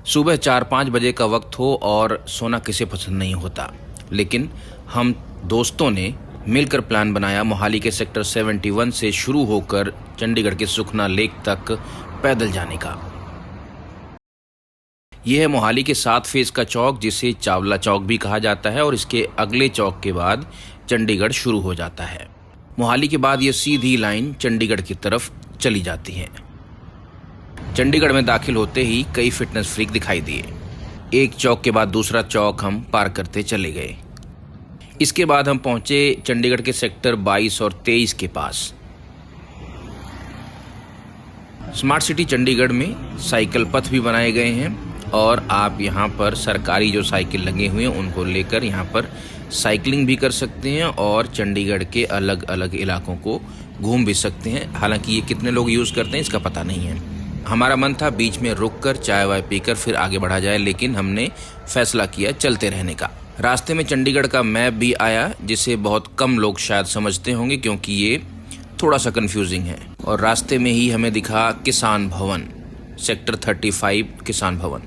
सुबह 4-5 बजे का वक्त हो और सोना किसे पसंद नहीं होता, लेकिन हम दोस्तों ने मिलकर प्लान बनाया मोहाली के सेक्टर 71 से शुरू होकर चंडीगढ़ के सुखना लेक तक पैदल जाने का। यह है मोहाली के 7 फेज का चौक, जिसे चावला चौक भी कहा जाता है, और इसके अगले चौक के बाद चंडीगढ़ शुरू हो जाता है। मोहाली के बाद ये सीधी लाइन चंडीगढ़ की तरफ चली जाती है। चंडीगढ़ में दाखिल होते ही कई फिटनेस फ्रीक दिखाई दिए। एक चौक के बाद दूसरा चौक हम पार करते चले गए। इसके बाद हम पहुंचे चंडीगढ़ के सेक्टर 22 और 23 के पास। स्मार्ट सिटी चंडीगढ़ में साइकिल पथ भी बनाए गए हैं और आप यहां पर सरकारी जो साइकिल लगे हुए हैं उनको लेकर यहां पर साइकिलिंग भी कर सकते हैं और चंडीगढ़ के अलग अलग इलाकों को घूम भी सकते हैं। हालांकि ये कितने लोग यूज़ करते हैं इसका पता नहीं है। हमारा मन था बीच में रुककर चाय वाय पीकर फिर आगे बढ़ा जाए, लेकिन हमने फैसला किया चलते रहने का। रास्ते में चंडीगढ़ का मैप भी आया, जिसे बहुत कम लोग शायद समझते होंगे क्योंकि ये थोड़ा सा कंफ्यूजिंग है। और रास्ते में ही हमें दिखा किसान भवन, सेक्टर 35 किसान भवन,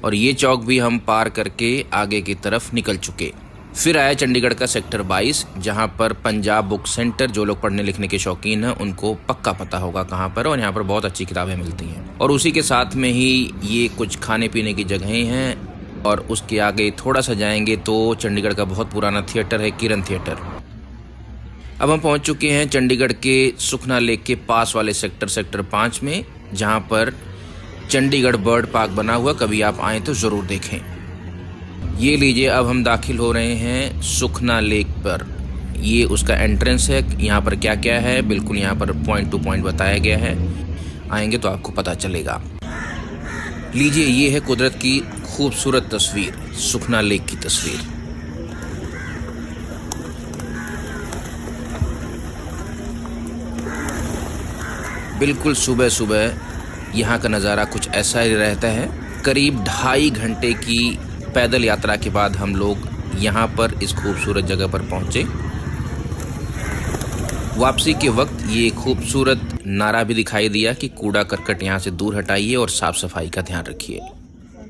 और ये चौक भी हम पार करके आगे की तरफ निकल चुके। फिर आया चंडीगढ़ का सेक्टर 22, जहाँ पर पंजाब बुक सेंटर, जो लोग पढ़ने लिखने के शौकीन हैं उनको पक्का पता होगा कहाँ पर, और यहाँ पर बहुत अच्छी किताबें मिलती हैं। और उसी के साथ में ही ये कुछ खाने पीने की जगहें हैं, और उसके आगे थोड़ा सा जाएंगे तो चंडीगढ़ का बहुत पुराना थिएटर है, किरण थिएटर। अब हम पहुँच चुके हैं चंडीगढ़ के सुखना लेक के पास वाले सेक्टर 5 में, जहाँ पर चंडीगढ़ बर्ड पार्क बना हुआ। कभी आप आएँ तो ज़रूर देखें। ये लीजिए, अब हम दाखिल हो रहे हैं सुखना लेक पर। ये उसका एंट्रेंस है। यहाँ पर क्या क्या है बिल्कुल यहाँ पर पॉइंट टू पॉइंट बताया गया है। आएंगे तो आपको पता चलेगा। लीजिए, ये है कुदरत की खूबसूरत तस्वीर, सुखना लेक की तस्वीर। बिल्कुल सुबह सुबह यहाँ का नज़ारा कुछ ऐसा ही रहता है। करीब 2.5 घंटे की पैदल यात्रा के बाद हम लोग यहाँ पर इस खूबसूरत जगह पर पहुँचे। वापसी के वक्त ये खूबसूरत नारा भी दिखाई दिया कि कूड़ा करकट यहाँ से दूर हटाइए और साफ सफाई का ध्यान रखिए।